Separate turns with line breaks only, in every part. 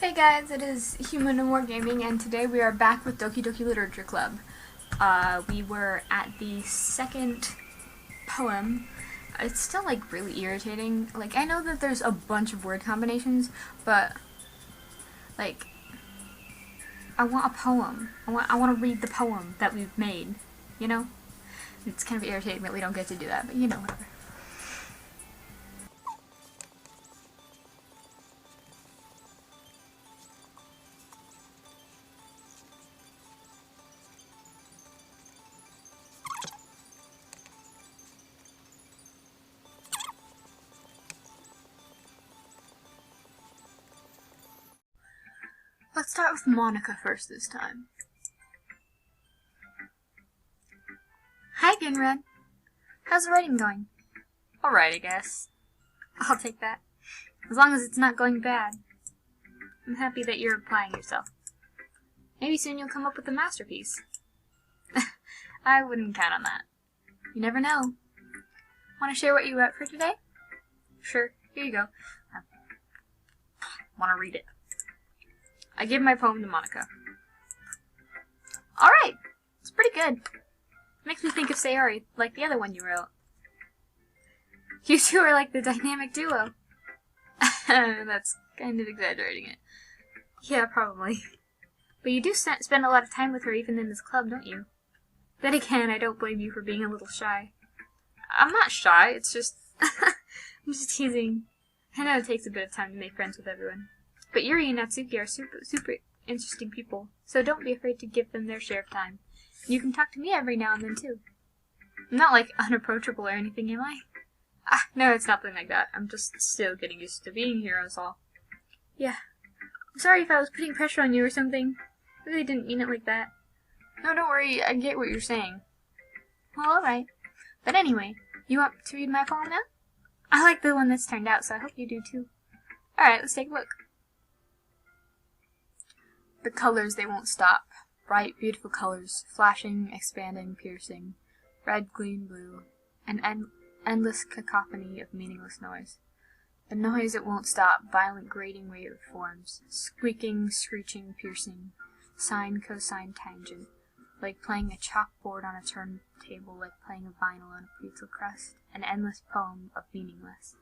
Hey guys, it is Human No More Gaming, and today we are back with Doki Doki Literature Club. We were at the second poem. It's still like really irritating. Like, I know that there's a bunch of word combinations, but like, I want a poem. I want to read the poem that we've made. You know, it's kind of irritating that we don't get to do that, but you know, whatever. Let's start with Monica first this time. Hi, Ginred. How's the writing going? Alright, I guess. I'll take that. As long as it's not going bad. I'm happy that you're applying yourself. Maybe soon you'll come up with a masterpiece. I wouldn't count on that. You never know. Want to share what you wrote for today? Sure, here you go. Want to read it. I give my poem to Monica. Alright! It's pretty good. Makes me think of Sayori, like the other one you wrote. You two are like the dynamic duo. That's kind of exaggerating it. Yeah, probably. But you do spend a lot of time with her even in this club, don't you? Then again, I don't blame you for being a little shy. I'm not shy, it's just... I'm just teasing. I know it takes a bit of time to make friends with everyone. But Yuri and Natsuki are super interesting people, so don't be afraid to give them their share of time. You can talk to me every now and then, too. I'm not, like, unapproachable or anything, am I? No, it's nothing like that. I'm just still getting used to being here, that's all. Yeah. I'm sorry if I was putting pressure on you or something. I really didn't mean it like that. No, don't worry, I get what you're saying. Well, alright. But anyway, you want to read my poem now? I like the one that's turned out, so I hope you do, too. Alright, let's take a look. The colors, they won't stop. Bright, beautiful colors, flashing, expanding, piercing. Red, green, blue. An endless cacophony of meaningless noise. The noise, it won't stop. Violent, grating waveforms. Squeaking, screeching, piercing. Sine, cosine, tangent. Like playing a chalkboard on a turntable, like playing a vinyl on a pretzel crust. An endless poem of meaningless.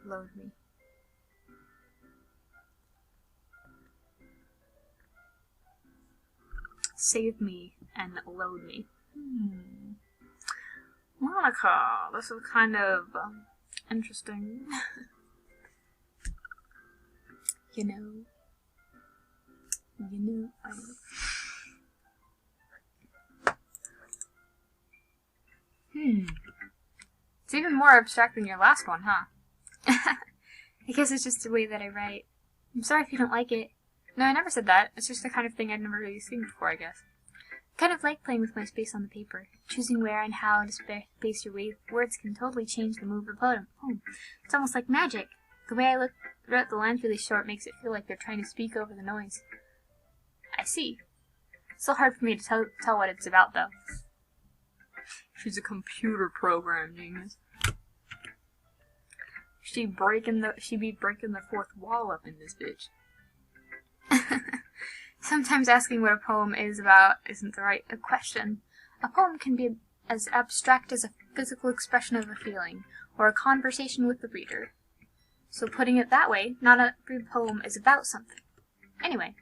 Load me. Save me and load me. Monica, this is kind of interesting. You know, I It's even more abstract than your last one, huh? I guess it's just the way that I write. I'm sorry if you don't like it. No, I never said that. It's just the kind of thing I'd never really seen before, I guess. I kind of like playing with my space on the paper. Choosing where and how to space your words can totally change the mood of the poem. It's almost like magic. The way I wrote the lines really short makes it feel like they're trying to speak over the noise. I see. It's so hard for me to tell what it's about, though. She's a computer program genius. She be breaking the fourth wall up in this bitch. Sometimes asking what a poem is about isn't the right question. A poem can be as abstract as a physical expression of a feeling, or a conversation with the reader. So putting it that way, not every poem is about something. Anyway,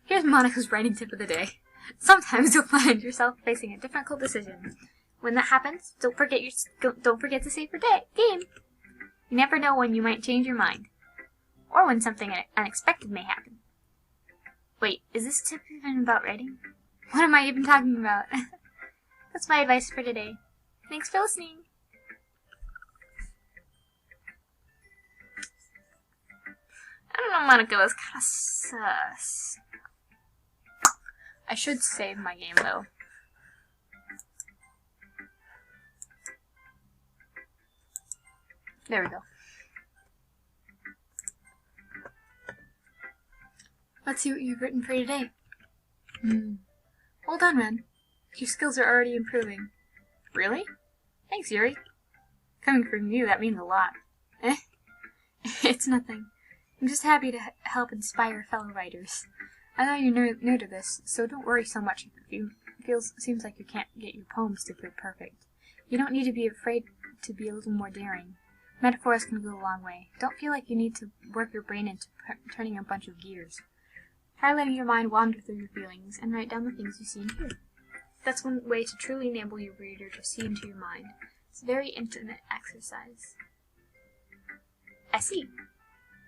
here's Monica's writing tip of the day. Sometimes you'll find yourself facing a difficult decision. When that happens, don't forget to save your game. You never know when you might change your mind, or when something unexpected may happen. Wait, is this tip even about writing? What am I even talking about? That's my advice for today. Thanks for listening. I don't know, Monica, that's kind of sus. I should save my game, though. There we go. Let's see what you've written for today. Well done, Ren. Your skills are already improving. Really? Thanks, Yuri. Coming from you, that means a lot. Eh? It's nothing. I'm just happy to help inspire fellow writers. I know you're new to this, so don't worry so much if you seems like you can't get your poems to feel perfect. You don't need to be afraid to be a little more daring. Metaphors can go a long way. Don't feel like you need to work your brain into turning a bunch of gears. Try letting your mind wander through your feelings and write down the things you see and hear. That's one way to truly enable your reader to see into your mind. It's a very intimate exercise. I see.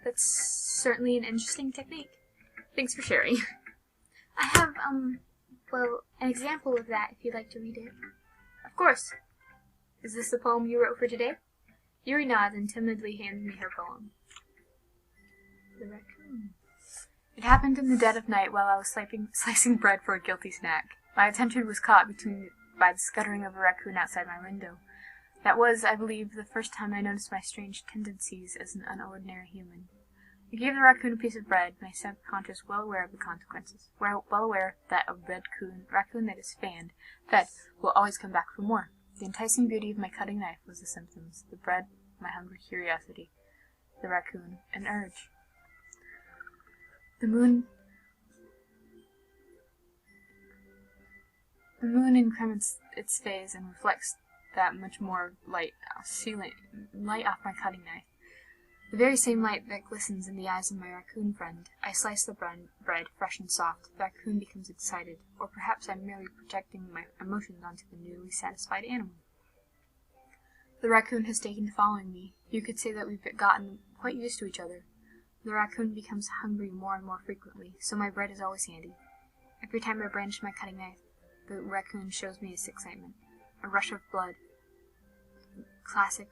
That's certainly an interesting technique. Thanks for sharing. I have, well, an example of that if you'd like to read it. Of course. Is this the poem you wrote for today? Yuri nods and timidly hands me her poem. The raccoon. It happened in the dead of night while I was slicing bread for a guilty snack. My attention was caught by the scuttering of a raccoon outside my window. That was, I believe, the first time I noticed my strange tendencies as an unordinary human. I gave the raccoon a piece of bread, my subconscious well aware of the consequences, well aware that a raccoon that is fed, will always come back for more. The enticing beauty of my cutting knife was the symptoms, the bread, my hungry curiosity, the raccoon, an urge. The moon increments its phase and reflects that much more light off my cutting knife. The very same light that glistens in the eyes of my raccoon friend. I slice the bread, fresh and soft. The raccoon becomes excited, or perhaps I'm merely projecting my emotions onto the newly satisfied animal. The raccoon has taken to following me. You could say that we've gotten quite used to each other. The raccoon becomes hungry more and more frequently, so my bread is always handy. Every time I brandish my cutting knife, the raccoon shows me its excitement. A rush of blood. Classic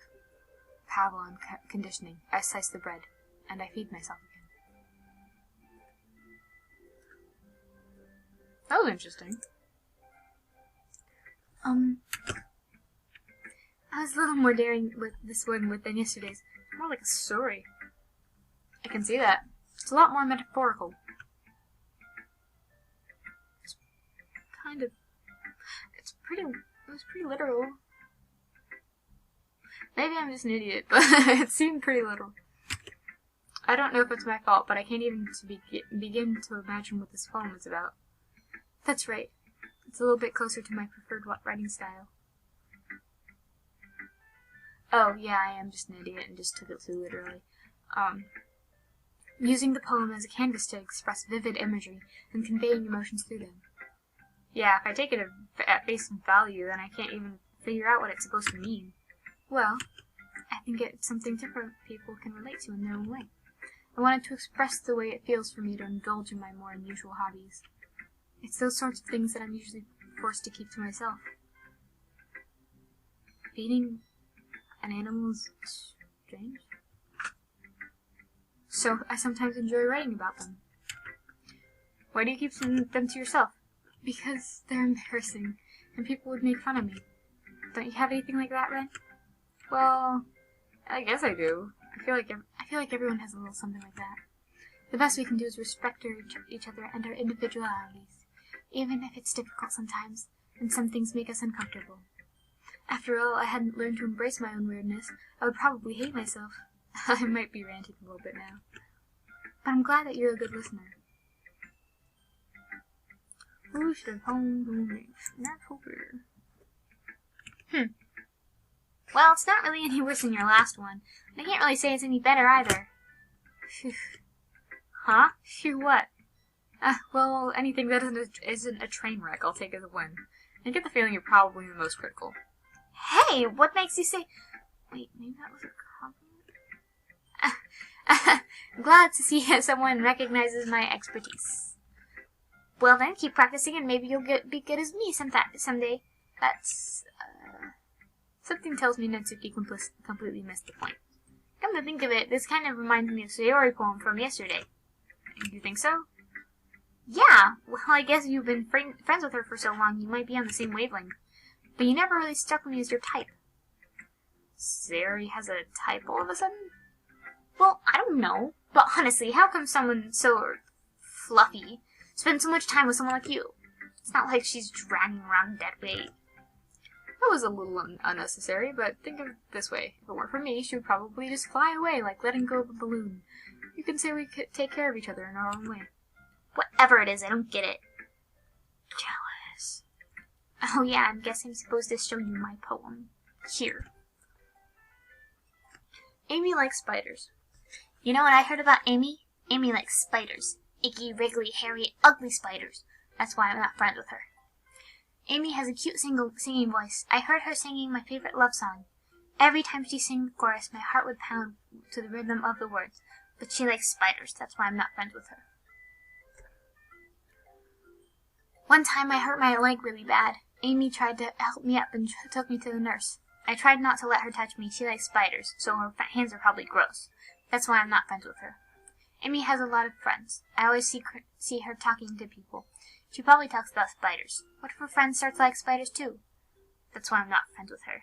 Pavlov conditioning. I slice the bread, and I feed myself again. That was interesting. I was a little more daring with this one than yesterday's. More like a story. I can see that. It's a lot more metaphorical. It was pretty literal. Maybe I'm just an idiot, but it seemed pretty literal. I don't know if it's my fault, but I can't even begin to imagine what this poem is about. That's right. It's a little bit closer to my preferred writing style. Oh, yeah, I am just an idiot and just took it too literally. Using the poem as a canvas to express vivid imagery and conveying emotions through them. Yeah, if I take it at face value, then I can't even figure out what it's supposed to mean. Well, I think it's something different people can relate to in their own way. I wanted to express the way it feels for me to indulge in my more unusual hobbies. It's those sorts of things that I'm usually forced to keep to myself. Feeding an animal is strange. So I sometimes enjoy writing about them. Why do you keep them to yourself? Because they're embarrassing, and people would make fun of me. Don't you have anything like that, Ren? Well, I guess I do. I feel like everyone has a little something like that. The best we can do is respect each other and our individualities, even if it's difficult sometimes, and some things make us uncomfortable. After all, I hadn't learned to embrace my own weirdness, I would probably hate myself. I might be ranting a little bit now. But I'm glad that you're a good listener. Who should have honed next? Not over. Well, it's not really any worse than your last one. I can't really say it's any better either. Phew. Huh? Phew what? Well, anything that isn't a train wreck, I'll take as a win. I get the feeling you're probably the most critical. Hey, what makes you say... Wait, maybe that was a compliment? Glad to see someone recognizes my expertise. Well then, keep practicing and maybe you'll be good as me someday. That's, something tells me Netsuki completely missed the point. Come to think of it, this kind of reminds me of Sayori poem from yesterday. You think so? Yeah, well I guess you've been friends with her for so long, you might be on the same wavelength. But you never really struck me as your type. Sayori has a type all of a sudden? Well, I don't know. But honestly, how come someone so fluffy spends so much time with someone like you? It's not like she's dragging around dead weight. That was a little unnecessary, but think of it this way. If it weren't for me, she would probably just fly away like letting go of a balloon. you can say we could take care of each other in our own way.
Whatever it is, I don't get it. Jealous. Oh yeah, I guess I'm supposed to show you my poem. Here.
Amy likes spiders.
You know what I heard about Amy? Amy likes spiders. Icky, wriggly, hairy, ugly spiders. That's why I'm not friends with her. Amy has a cute singing voice. I heard her singing my favorite love song. Every time she sang the chorus, my heart would pound to the rhythm of the words. But she likes spiders. That's why I'm not friends with her. One time I hurt my leg really bad. Amy tried to help me up and took me to the nurse. I tried not to let her touch me. She likes spiders, so her hands are probably gross. That's why I'm not friends with her. Amy has a lot of friends. I always see her talking to people. She probably talks about spiders. What if her friends start to like spiders too? That's why I'm not friends with her.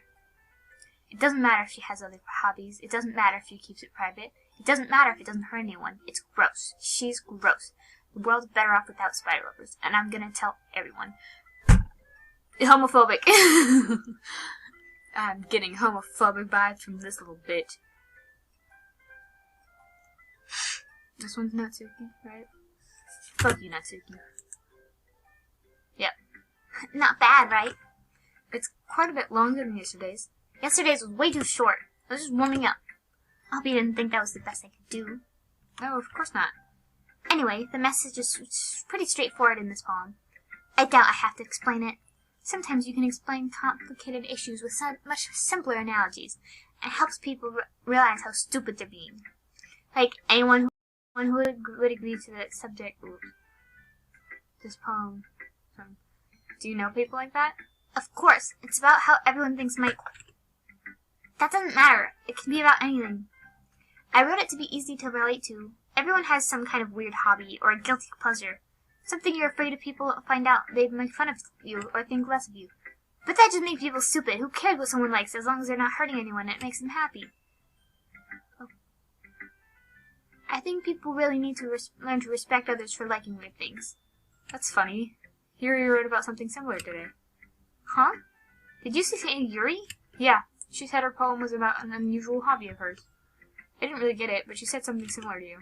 It doesn't matter if she has other hobbies. It doesn't matter if she keeps it private. It doesn't matter if it doesn't hurt anyone. It's gross. She's gross. The world's better off without spider lovers, and I'm gonna tell everyone.
Homophobic. I'm getting homophobic vibes from this little bitch. This one's Natsuki, right? Fuck you, Natsuki. Yep.
Not bad, right?
It's quite a bit longer than yesterday's.
Yesterday's was way too short. I was just warming up. I hope you didn't think that was the best I could do.
No, of course not.
Anyway, the message is pretty straightforward in this poem. I doubt I have to explain it. Sometimes you can explain complicated issues with much simpler analogies, and it helps people realize how stupid they're being. Like anyone who would agree to the subject. Oops. This poem.
Do you know people like that?
Of course. It's about how everyone thinks Michael. That doesn't matter. It can be about anything. I wrote it to be easy to relate to. Everyone has some kind of weird hobby or a guilty pleasure. Something you're afraid of people find out they'd make fun of you or think less of you. But that just makes people stupid. Who cares what someone likes as long as they're not hurting anyone and it makes them happy? Oh. I think people really need to learn to respect others for liking weird things.
That's funny. Yuri wrote about something similar today.
Huh? Did you say Yuri?
Yeah. She said her poem was about an unusual hobby of hers. I didn't really get it, but she said something similar to you.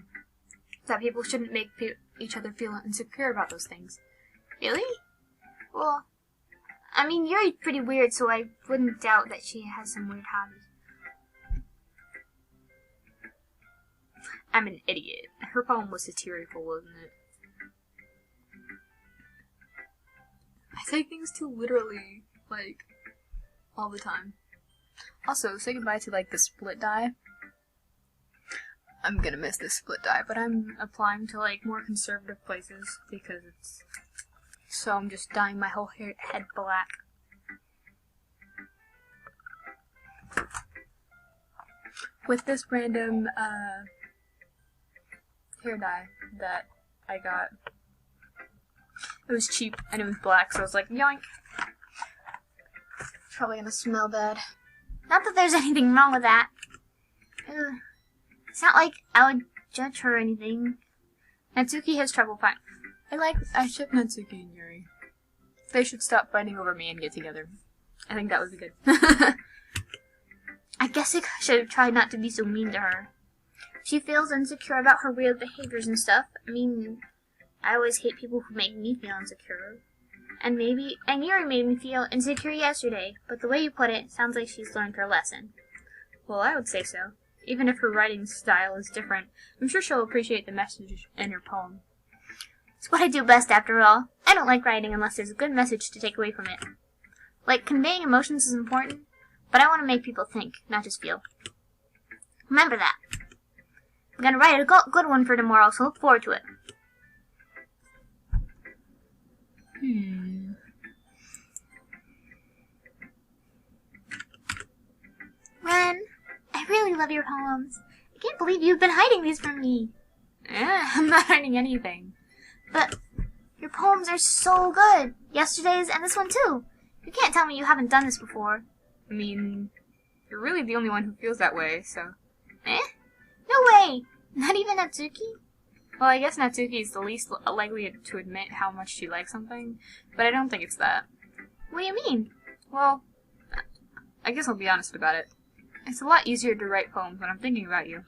That people shouldn't make each other feel insecure about those things.
Really? Well, I mean, Yuri's pretty weird, so I wouldn't doubt that she has some weird hobbies.
I'm an idiot. Her poem was satirical, wasn't it? I take things too literally, like, all the time. Also, say goodbye to, like, the split dye. I'm gonna miss this split dye, but I'm applying to, like, more conservative places because it's... So I'm just dyeing my whole head black. With this random, hair dye that I got. It was cheap and it was black, so I was like, yoink. Probably gonna smell bad.
Not that there's anything wrong with that. Ugh. It's not like I would judge her or anything.
Natsuki has trouble finding. I ship Natsuki and Yuri. They should stop fighting over me and get together. I think that would be good.
I guess I should have tried not to be so mean to her. She feels insecure about her weird behaviors and stuff. I mean, I always hate people who make me feel insecure. And Yuri made me feel insecure yesterday, but the way you put it sounds like she's learned her lesson.
Well, I would say so. Even if her writing style is different, I'm sure she'll appreciate the message in your poem.
It's what I do best, after all. I don't like writing unless there's a good message to take away from it. Like, conveying emotions is important, but I want to make people think, not just feel. Remember that. I'm gonna write a good one for tomorrow, so look forward to it. Ren, I really love your poems. I can't believe you've been hiding these from me.
I'm not hiding anything.
But your poems are so good. Yesterday's and this one too. You can't tell me you haven't done this before.
I mean, you're really the only one who feels that way, so...
No way! Not even Natsuki?
Well, I guess Natsuki is the least likely to admit how much she likes something, but I don't think it's that.
What do you mean?
Well, I guess I'll be honest about it. It's a lot easier to write poems when I'm thinking about you.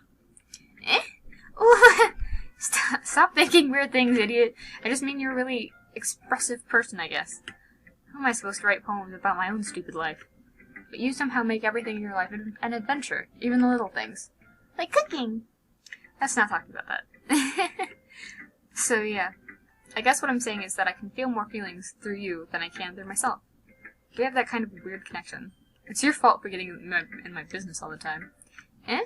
Stop thinking weird things, idiot. I just mean you're a really expressive person, I guess. How am I supposed to write poems about my own stupid life? But you somehow make everything in your life an adventure, even the little things.
Like cooking.
Let's not talk about that. So yeah, I guess what I'm saying is that I can feel more feelings through you than I can through myself. We have that kind of weird connection. It's your fault for getting in my business all the time. Eh?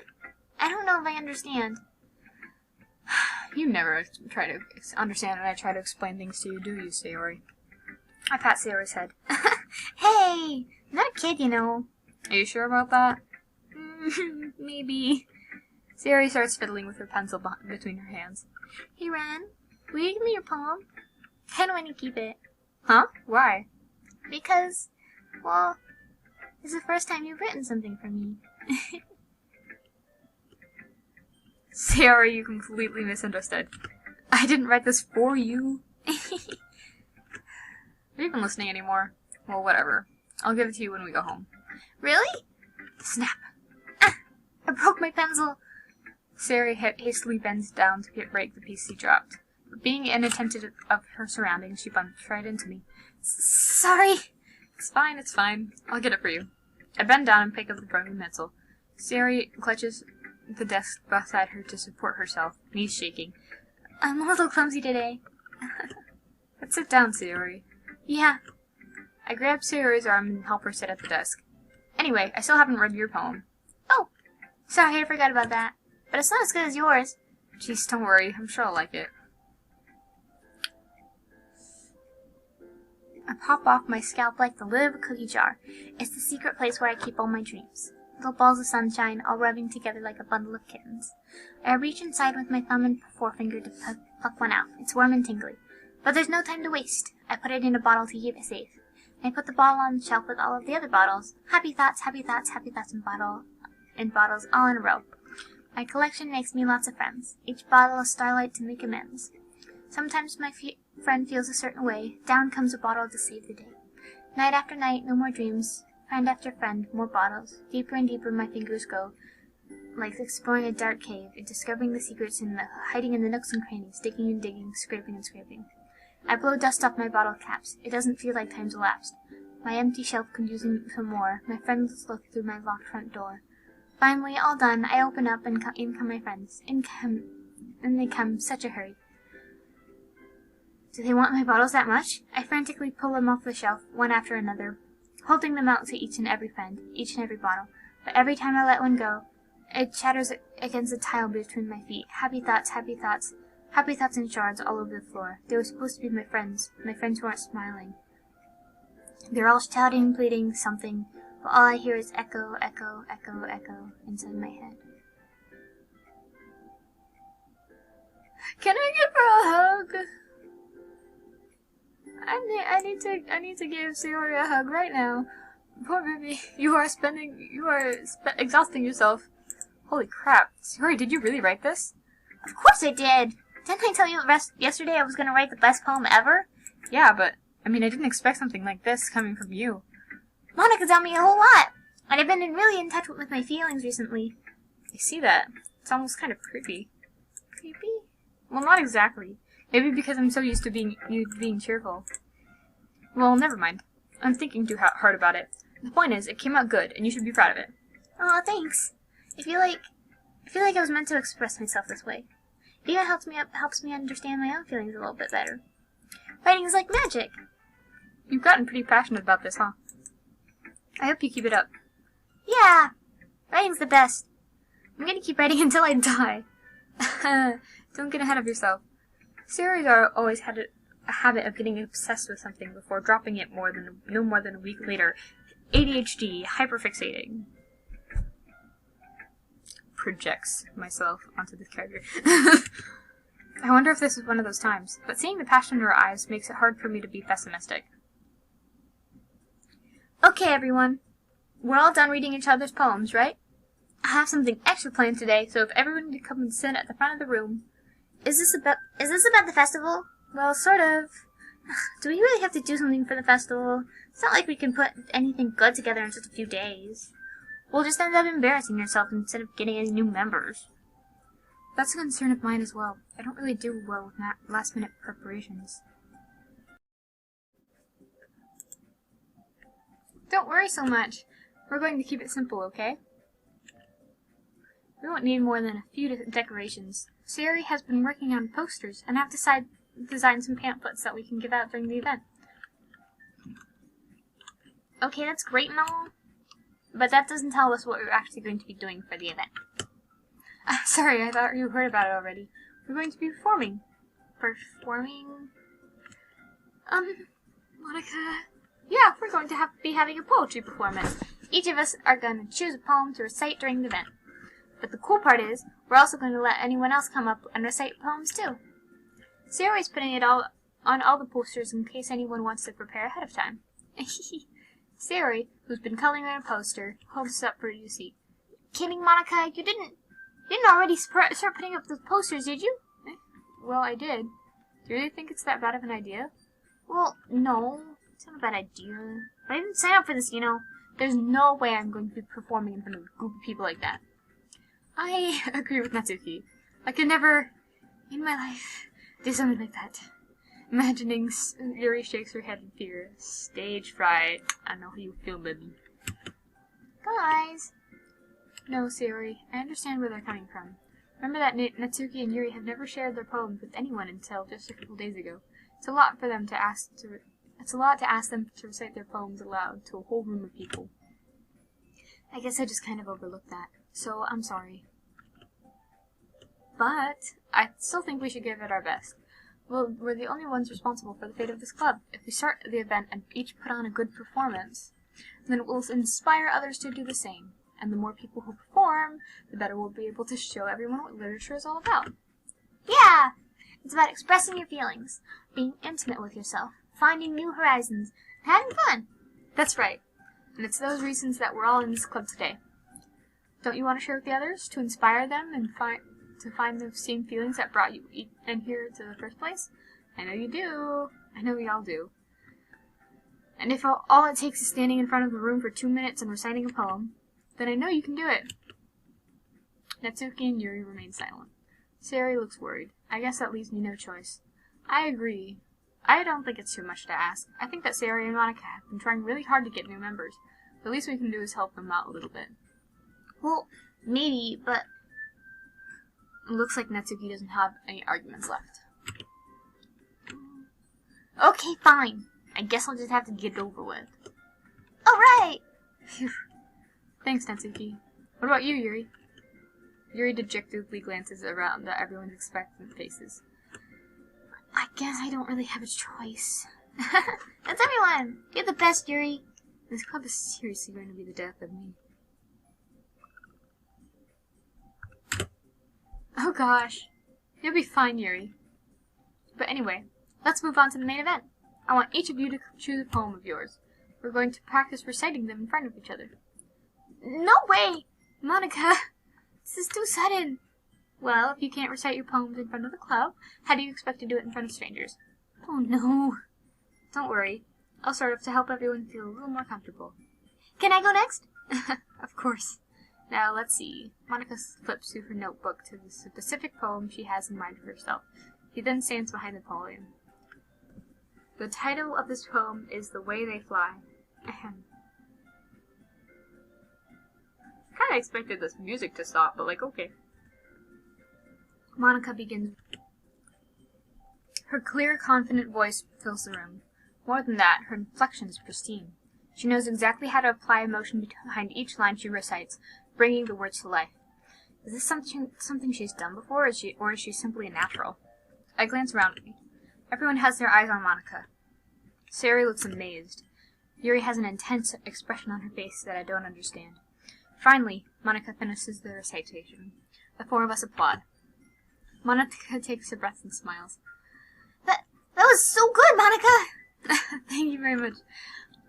I don't know if I understand.
You never try to understand when I try to explain things to you, do you, Sayori? I pat Sayori's head.
Hey! I'm not a kid, you know.
Are you sure about that? Maybe. Sayori starts fiddling with her pencil between her hands.
Hey, Ren, will you give me your poem? I kind of want to keep it.
Huh? Why?
Because, well, it's the first time you've written something for me.
Sayori, you completely misunderstood. I didn't write this for you. Are you even listening anymore? Well, whatever. I'll give it to you when we go home.
Really?
Snap.
Ah, I broke my pencil.
Sayori hastily bends down to break the piece he dropped. But being inattentive of her surroundings, she bumped right into me.
Sorry.
It's fine, it's fine. I'll get it for you. I bend down and pick up the broken pencil. Sayori clutches the desk beside her to support herself, knees shaking.
I'm a little clumsy today.
Let's sit down, Sayori.
Yeah.
I grab Sayori's arm and help her sit at the desk. Anyway, I still haven't read your poem.
Oh, sorry, I forgot about that. But it's not as good as yours.
Jeez, don't worry. I'm sure I'll like it.
I pop off my scalp like the lid of a cookie jar. It's the secret place where I keep all my dreams. Little balls of sunshine, all rubbing together like a bundle of kittens. I reach inside with my thumb and forefinger to pluck one out. It's warm and tingly. But there's no time to waste. I put it in a bottle to keep it safe. I put the bottle on the shelf with all of the other bottles. Happy thoughts, happy thoughts, happy thoughts in bottles, all in a row. My collection makes me lots of friends. Each bottle a starlight to make amends. Sometimes my friend feels a certain way. Down comes a bottle to save the day. Night after night, no more dreams. Friend after friend, more bottles. Deeper and deeper my fingers go, like exploring a dark cave and discovering the secrets hiding in the nooks and crannies, digging and digging, scraping and scraping. I blow dust off my bottle caps. It doesn't feel like time's elapsed. My empty shelf could use some more. My friends look through my locked front door. Finally, all done, I open up and in come my friends. And they come, such a hurry. Do they want my bottles that much? I frantically pull them off the shelf, one after another, holding them out to each and every friend, each and every bottle. But every time I let one go, it chatters against the tile between my feet. Happy thoughts, happy thoughts. Happy thoughts in shards all over the floor. They were supposed to be my friends who aren't smiling. They're all shouting, pleading, something, but all I hear is echo, echo, echo, echo inside my head.
Can I give her a hug? I need to give Sayori a hug right now. Poor baby, you are exhausting yourself. Holy crap. Sayori, did you really write this?
Of course I did! Didn't I tell you yesterday I was going to write the best poem ever?
Yeah, but, I didn't expect something like this coming from you.
Monica taught me a whole lot, and I've been really in touch with my feelings recently.
I see that. It's almost kind of creepy.
Creepy?
Well, not exactly. Maybe because I'm so used to being cheerful. Well, never mind. I'm thinking too hard about it. The point is, it came out good, and you should be proud of it.
Aw, thanks. I feel like I was meant to express myself this way. It even helps me understand my own feelings a little bit better. Writing is like magic.
You've gotten pretty passionate about this, huh? I hope you keep it up.
Yeah! Writing's the best. I'm gonna keep writing until I die.
Don't get ahead of yourself. Sayori always had a habit of getting obsessed with something before dropping it no more than a week later. ADHD, hyperfixating. Projects myself onto this character. I wonder if this is one of those times, but seeing the passion in her eyes makes it hard for me to be pessimistic.
Okay, everyone. We're all done reading each other's poems, right? I have something extra planned today, so if everyone could come and sit at the front of the room. Is this about the festival? Well, sort of. Do we really have to do something for the festival? It's not like we can put anything good together in just a few days. We'll just end up embarrassing ourselves instead of getting any new members.
That's a concern of mine as well. I don't really do well with last-minute preparations. Don't worry so much. We're going to keep it simple, okay? We won't need more than a few decorations. Sayori has been working on posters, and I've designed some pamphlets that we can give out during the event.
Okay, that's great and all, but that doesn't tell us what we're actually going to be doing for the event.
Sorry, I thought you heard about it already. We're going to be performing.
Performing?
Monica... Yeah, we're going to be having a poetry performance. Each of us are going to choose a poem to recite during the event. But the cool part is, we're also going to let anyone else come up and recite poems too. Sayori's putting it all on all the posters in case anyone wants to prepare ahead of time. Sayori, who's been coloring on a poster, holds it up for you to see.
Kidding, Monica? You didn't already start putting up those posters, did you?
Well, I did. Do you really think it's that bad of an idea?
Well, no. It's not a bad idea. But I didn't sign up for this, you know. There's no way I'm going to be performing in front of a group of people like that.
I agree with Natsuki. I could never, in my life, do something like that. Imagining Yuri shakes her head in fear. Stage fright. I know how you feel, baby.
Guys.
No, Sayori. I understand where they're coming from. Remember that Natsuki and Yuri have never shared their poems with anyone until just a couple days ago. It's a lot for them to ask them to recite their poems aloud to a whole room of people. I guess I just kind of overlooked that. So, I'm sorry. But, I still think we should give it our best. Well, we're the only ones responsible for the fate of this club. If we start the event and each put on a good performance, then it will inspire others to do the same. And the more people who perform, the better we'll be able to show everyone what literature is all about.
Yeah! It's about expressing your feelings, being intimate with yourself, finding new horizons, and having fun.
That's right. And it's those reasons that we're all in this club today. Don't you want to share with the others, to inspire them and find the same feelings that brought you in here to the first place? I know you do. I know we all do. And if all it takes is standing in front of the room for 2 minutes and reciting a poem, then I know you can do it. Natsuki and Yuri remain silent. Sayori looks worried. I guess that leaves me no choice. I agree. I don't think it's too much to ask. I think that Sayori and Monica have been trying really hard to get new members. The least we can do is help them out a little bit.
Well, maybe, but
it looks like Natsuki doesn't have any arguments left.
Okay, fine. I guess I'll just have to get it over with.
Alright! Thanks, Natsuki. What about you, Yuri? Yuri dejectedly glances around at everyone's expectant faces.
I guess I don't really have a choice. That's everyone! You're the best, Yuri!
This club is seriously going to be the death of me. Oh gosh. You'll be fine, Yuri. But anyway, let's move on to the main event. I want each of you to choose a poem of yours. We're going to practice reciting them in front of each other.
No way!
Monica, this is too sudden. Well, if you can't recite your poems in front of the club, how do you expect to do it in front of strangers?
Oh no.
Don't worry. I'll start off to help everyone feel a little more comfortable.
Can I go next?
Of course. Now, let's see. Monica flips through her notebook to the specific poem she has in mind for herself. She then stands behind the poem. The title of this poem is The Way They Fly. Ahem. Kinda expected this music to stop, but okay. Monica begins. Her clear, confident voice fills the room. More than that, her inflection is pristine. She knows exactly how to apply emotion behind each line she recites, bringing the words to life. Is this something she's done before, or is she simply a natural? I glance around me. Everyone has their eyes on Monica. Sayori looks amazed. Yuri has an intense expression on her face that I don't understand. Finally, Monica finishes the recitation. The four of us applaud. Monica takes a breath and smiles.
That was so good, Monica!
Thank you very much.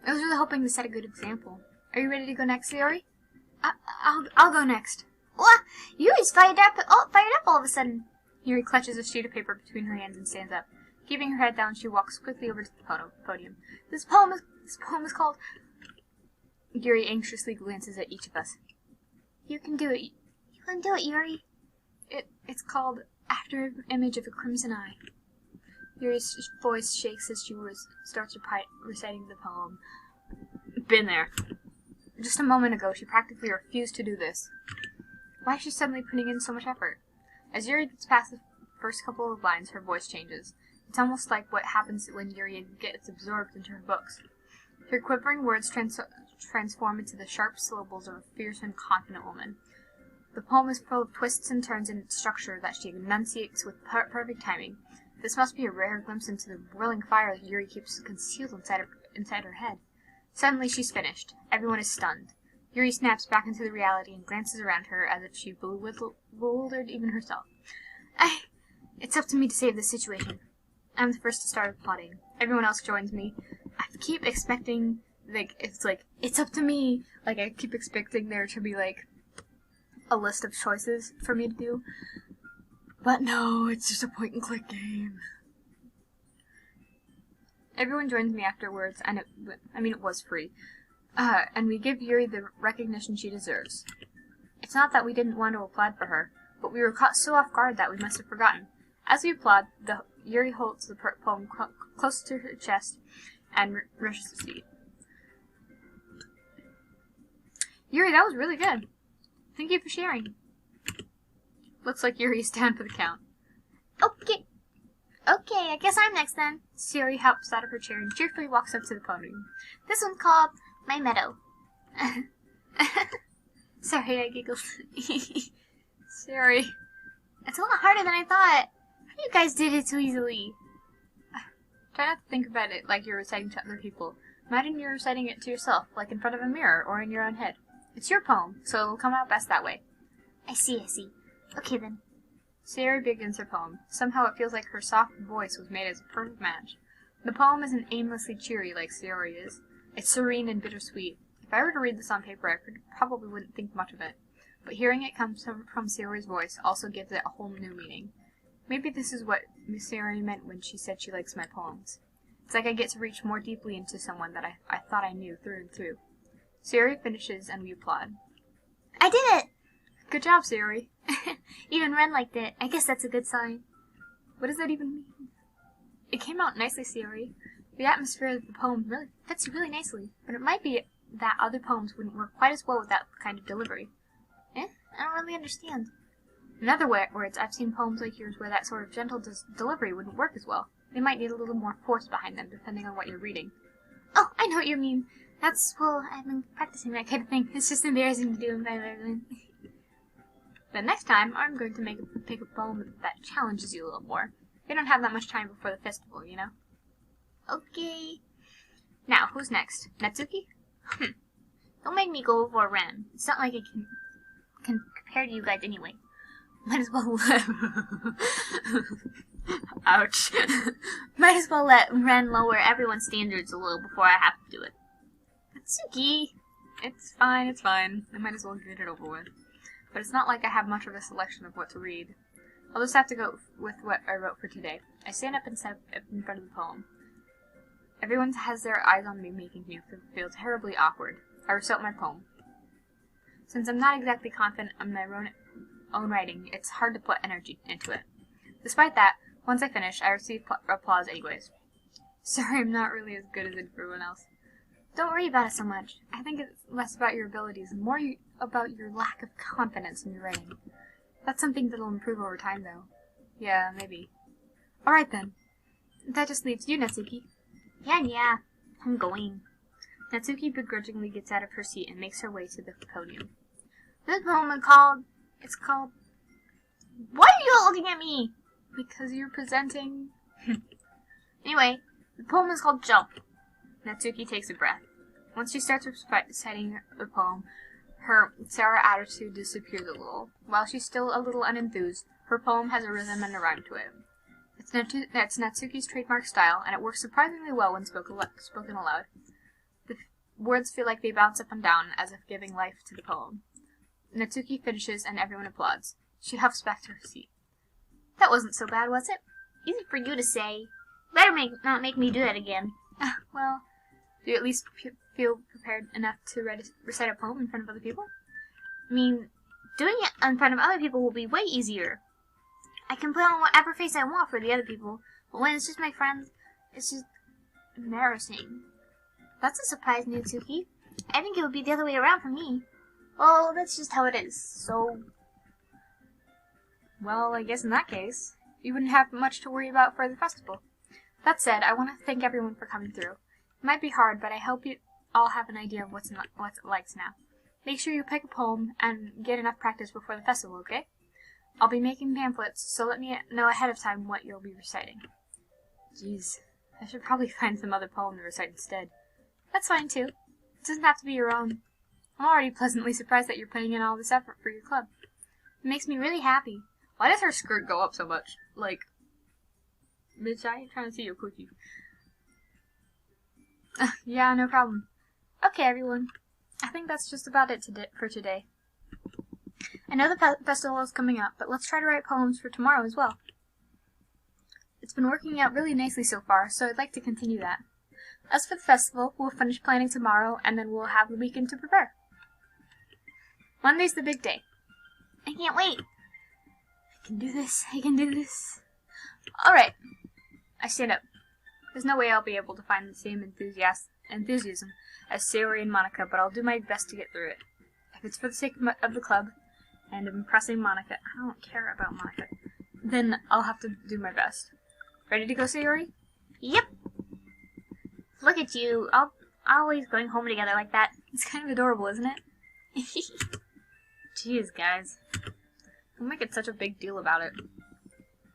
I was really hoping to set a good example. Are you ready to go next, Sayori? I'll go next.
What? Yuri's fired up all of a sudden.
Yuri clutches a sheet of paper between her hands and stands up. Keeping her head down, she walks quickly over to the podium. This poem is called... Yuri anxiously glances at each of us.
You can do it. You can do it, Yuri.
It's called After Image of a Crimson Eye. Yuri's voice shakes as she starts reciting the poem. Been there. Just a moment ago, she practically refused to do this. Why is she suddenly putting in so much effort? As Yuri gets past the first couple of lines, her voice changes. It's almost like what happens when Yuri gets absorbed into her books. Her quivering words transform into the sharp syllables of a fierce and confident woman. The poem is full of twists and turns in its structure that she enunciates with perfect timing. This must be a rare glimpse into the whirling fire that Yuri keeps concealed inside her head. Suddenly she's finished. Everyone is stunned. Yuri snaps back into the reality and glances around her as if she bewildered even herself. It's up to me to save this situation. I'm the first to start applauding. Everyone else joins me. I keep expecting, it's up to me. I keep expecting there to be, a list of choices for me to do. But no, it's just a point-and-click game. Everyone joins me afterwards, and it was free. And we give Yuri the recognition she deserves. It's not that we didn't want to applaud for her, but we were caught so off guard that we must have forgotten. As we applaud, Yuri holds the poem close to her chest and rushes to see. Yuri, that was really good. Thank you for sharing. Looks like Yuri's down for the count.
Okay, I guess I'm next then.
Yuri hops out of her chair and cheerfully walks up to the podium.
This one's called My Meadow.
Sorry, I giggled. Sorry.
It's a lot harder than I thought. How you guys did it so easily?
Try not to think about it like you're reciting to other people. Imagine you're reciting it to yourself, like in front of a mirror or in your own head. It's your poem, so it'll come out best that way.
I see. Okay then.
Sayori begins her poem. Somehow it feels like her soft voice was made as a perfect match. The poem isn't aimlessly cheery like Sayori is. It's serene and bittersweet. If I were to read this on paper, I probably wouldn't think much of it. But hearing it come from Sayori's voice also gives it a whole new meaning. Maybe this is what Miss Sayori meant when she said she likes my poems. It's like I get to reach more deeply into someone that I thought I knew through and through. Sayori finishes and we applaud.
I did it!
Good job, Sayori.
Even Ren liked it. I guess that's a good sign.
What does that even mean? It came out nicely, Sayori. The atmosphere of the poem really fits really nicely, but it might be that other poems wouldn't work quite as well with that kind of delivery.
I don't really understand.
In other words, I've seen poems like yours where that sort of gentle delivery wouldn't work as well. They might need a little more force behind them, depending on what you're reading.
Oh, I know what you mean. I've been practicing that kind of thing. It's just embarrassing to do in front of everyone.
But next time, I'm going to pick a poem that challenges you a little more. We don't have that much time before the festival, you know?
Okay.
Now, who's next? Natsuki?
Don't make me go before Ren. It's not like I can compare to you guys anyway. Might as well
Ouch.
Might as well let Ren lower everyone's standards a little before I have to do it. Natsuki!
It's fine. I might as well get it over with. But it's not like I have much of a selection of what to read. I'll just have to go with what I wrote for today. I stand up and step in front of the poem. Everyone has their eyes on me, making me feel terribly awkward. I recite my poem. Since I'm not exactly confident in my own writing, it's hard to put energy into it. Despite that, once I finish, I receive applause anyways. Sorry, I'm not really as good as everyone else. Don't worry about it so much. I think it's less about your abilities and more about your lack of confidence in your writing. That's something that'll improve over time, though. Yeah, maybe. Alright then. That just leaves you, Natsuki.
Yeah. I'm going.
Natsuki begrudgingly gets out of her seat and makes her way to the podium.
This poem is called... Why are you looking at me?
Because you're presenting...
Anyway, the poem is called Jump.
Natsuki takes a breath. Once she starts reciting the poem, her sour attitude disappears a little. While she's still a little unenthused, her poem has a rhythm and a rhyme to it. It's Natsuki's trademark style, and it works surprisingly well when spoken aloud. The words feel like they bounce up and down, as if giving life to the poem. Natsuki finishes, and everyone applauds. She huffs back to her seat.
That wasn't so bad, was it? Easy for you to say. Better not make me do that again.
Well, do you at least feel prepared enough to recite a poem in front of other people?
I mean, Doing it in front of other people will be way easier. I can put on whatever face I want for the other people, but when it's just my friends, it's just embarrassing. That's a surprise, Nutsuki. I think it would be the other way around for me. Well, that's just how it is, so...
Well, I guess in that case, you wouldn't have much to worry about for the festival. That said, I want to thank everyone for coming through. It might be hard, but I hope you all have an idea of what it likes now. Make sure you pick a poem and get enough practice before the festival, okay? I'll be making pamphlets, so let me know ahead of time what you'll be reciting. Jeez, I should probably find some other poem to recite instead. That's fine, too. It doesn't have to be your own. I'm already pleasantly surprised that you're putting in all this effort for your club. It makes me really happy. Why does her skirt go up so much? Like, bitch, I ain't trying to see your coochie. Yeah, no problem. Okay, everyone. I think that's just about it for today. I know the festival is coming up, but let's try to write poems for tomorrow as well. It's been working out really nicely so far, so I'd like to continue that. As for the festival, we'll finish planning tomorrow, and then we'll have the weekend to prepare. Monday's the big day.
I can't wait.
I can do this. I can do this. Alright. I stand up. There's no way I'll be able to find the same enthusiasm as Sayori and Monica, but I'll do my best to get through it. If it's for the sake of the club and of impressing Monica, I don't care about Monica, then I'll have to do my best. Ready to go, Sayori?
Yep. Look at you, always going home together like that.
It's kind of adorable, isn't it? Jeez, guys. Don't make it such a big deal about it.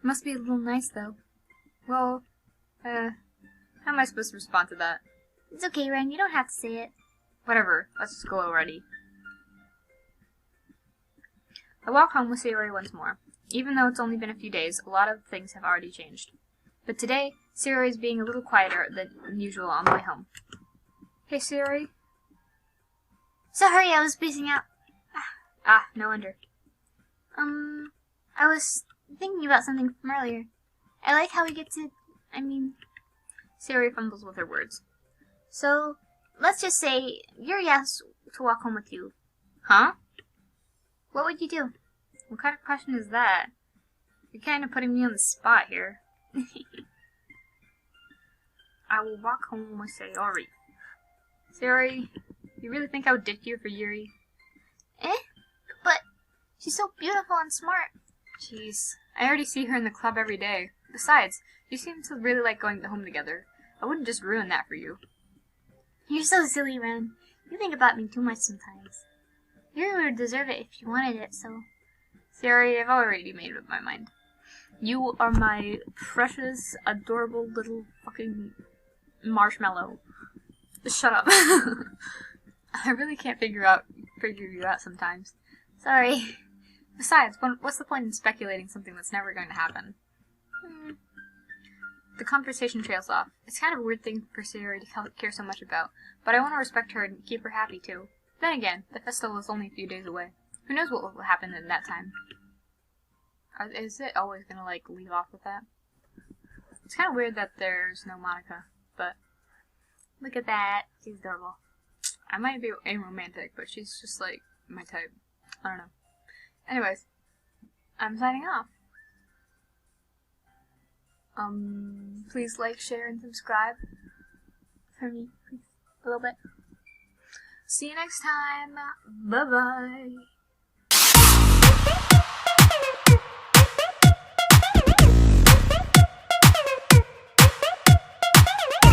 Must be a little nice, though. Well, how am I supposed to respond to that?
It's okay, Ren, you don't have to say it.
Whatever, let's just go already. I walk home with Sayori once more. Even though it's only been a few days, a lot of things have already changed. But today, Sayori is being a little quieter than usual on the way home. Hey, Sayori?
Sorry, I was spacing out.
Ah, no wonder.
I was thinking about something from earlier. I like how we get to,
Sayori fumbles with her words.
So, let's just say Yuri asked to walk home with you.
Huh?
What would you do?
What kind of question is that? You're kind of putting me on the spot here. I will walk home with Sayori. Sayori, you really think I would ditch you for Yuri?
But she's so beautiful and smart.
Jeez, I already see her in the club every day. Besides, you seem to really like going home together. I wouldn't just ruin that for you.
You're so silly, Ren. You think about me too much sometimes. Yuri would deserve it if she wanted it, so...
Sayori, I've already made up my mind. You are my precious, adorable little fucking marshmallow. Shut up. I really can't figure you out sometimes.
Sorry.
Besides, what's the point in speculating something that's never going to happen? The conversation trails off. It's kind of a weird thing for Sayori to care so much about, but I want to respect her and keep her happy too. Then again, the festival is only a few days away. Who knows what will happen in that time? Is it always going to, leave off with that? It's kind of weird that there's no Monica, but look at that. She's adorable. I might be aromantic, but she's just, my type. I don't know. Anyways, I'm signing off. Please like, share, and subscribe for me, please, a little bit. See you next time. Bye-bye.